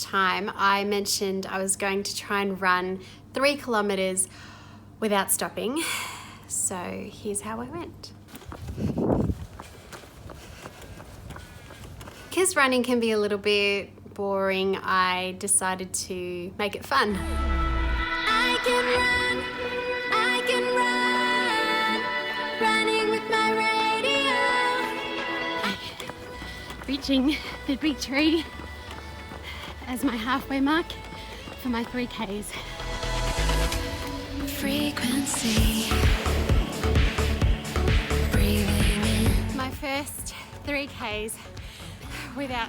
time, I mentioned I was going to try and run 3 kilometers without stopping. So here's how I went. Because running can be a little bit boring, I decided to make it fun. I can run, running with my radio. Reaching the big tree as my halfway mark for my 3Ks. Frequency, breathing in. My first 3Ks without,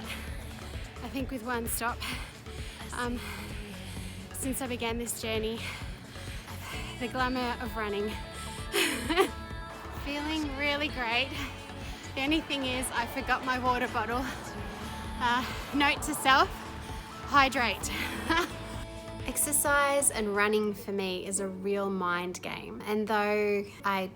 I think with one stop, since I began this journey. The glamour of running. Feeling really great. The only thing is I forgot my water bottle. Note to self, hydrate. Exercise and running for me is a real mind game. And though I,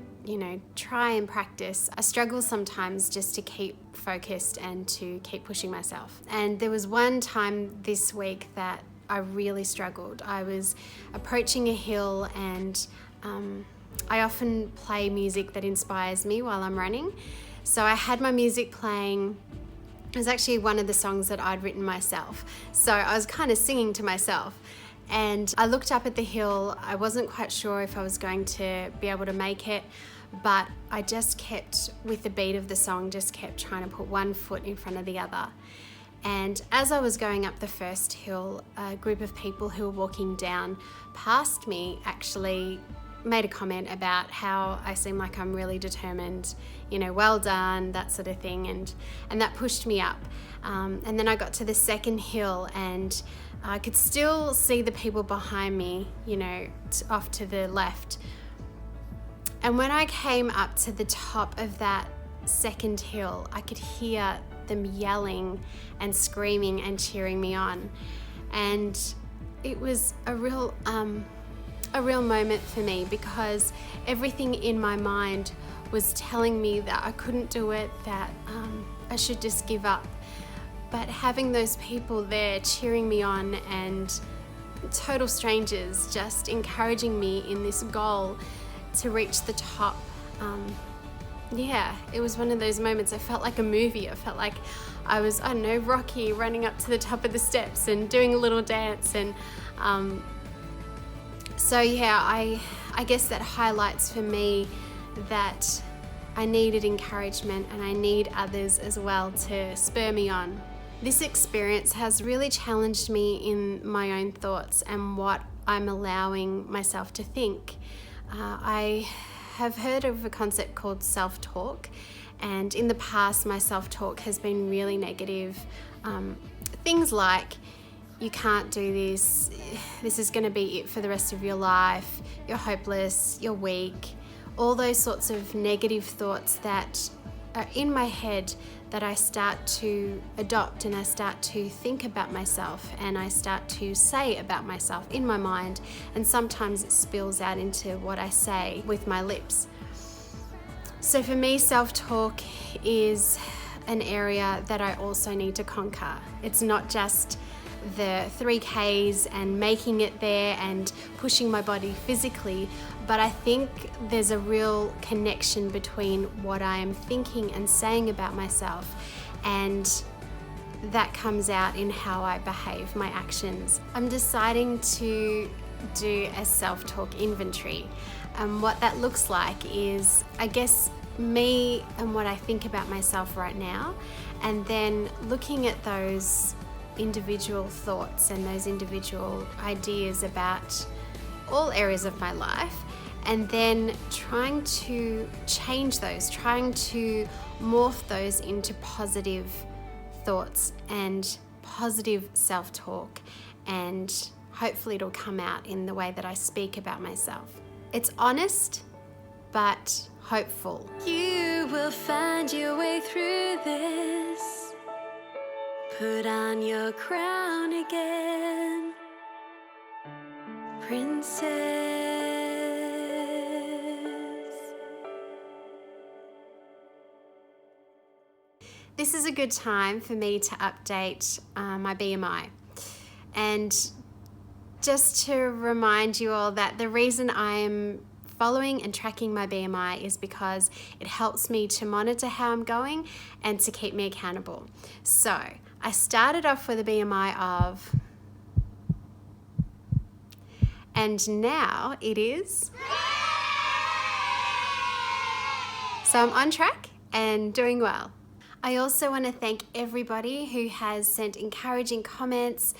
try and practice, I struggle sometimes just to keep focused and to keep pushing myself. And there was one time this week that I really struggled. I was approaching a hill and I often play music that inspires me while I'm running. So I had my music playing. It was actually one of the songs that I'd written myself. So I was kind of singing to myself. And I looked up at the hill. I wasn't quite sure if I was going to be able to make it, but I just kept, with the beat of the song, just kept trying to put one foot in front of the other. And as I was going up the first hill, a group of people who were walking down past me actually made a comment about how I seem like I'm really determined, well done, that sort of thing, and that pushed me up. And then I got to the second hill and I could still see the people behind me, off to the left. And when I came up to the top of that second hill, I could hear them yelling and screaming and cheering me on. And it was a real moment for me, because everything in my mind was telling me that I couldn't do it, that I should just give up. But having those people there cheering me on and total strangers just encouraging me in this goal to reach the top, it was one of those moments. I felt like a movie. I felt like I was, Rocky running up to the top of the steps and doing a little dance. And I guess that highlights for me that I needed encouragement and I need others as well to spur me on. This experience has really challenged me in my own thoughts and what I'm allowing myself to think. I have heard of a concept called self-talk, and in the past my self-talk has been really negative. Things like, you can't do this is going to be it for the rest of your life, you're hopeless, you're weak, all those sorts of negative thoughts that are in my head that I start to adopt and I start to think about myself and I start to say about myself in my mind, and sometimes it spills out into what I say with my lips. So for me, self-talk is an area that I also need to conquer. It's not just the 3Ks and making it there and pushing my body physically, but I think there's a real connection between what I am thinking and saying about myself, and that comes out in how I behave, my actions. I'm deciding to do a self-talk inventory, and what that looks like is, I guess, me and what I think about myself right now, and then looking at those individual thoughts and those individual ideas about all areas of my life, and then trying to change those, trying to morph those into positive thoughts and positive self-talk, and hopefully it'll come out in the way that I speak about myself. It's honest, but hopeful. You will find your way through this. Put on your crown again, princess. This is a good time for me to update my BMI. And just to remind you all that the reason I'm following and tracking my BMI is because it helps me to monitor how I'm going and to keep me accountable. So I started off with a BMI of, and now it is. So I'm on track and doing well. I also want to thank everybody who has sent encouraging comments,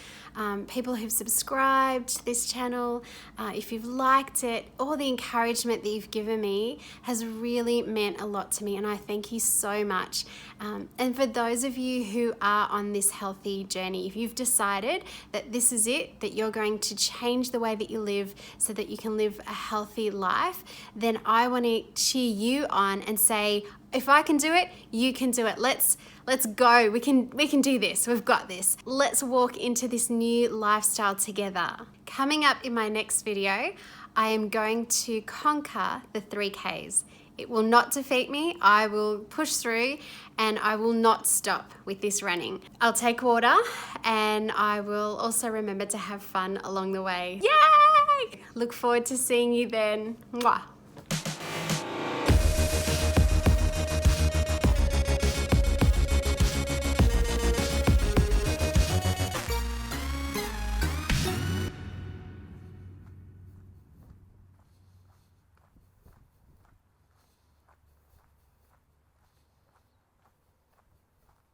people who've subscribed to this channel. If you've liked it, all the encouragement that you've given me has really meant a lot to me, and I thank you so much. And for those of you who are on this healthy journey, if you've decided that this is it, that you're going to change the way that you live so that you can live a healthy life, then I want to cheer you on and say, if I can do it, you can do it. Let's go. We can do this. We've got this. Let's walk into this new lifestyle together. Coming up in my next video, I am going to conquer the 3Ks. It will not defeat me. I will push through and I will not stop with this running. I'll take water and I will also remember to have fun along the way. Yay! Look forward to seeing you then. Mwah.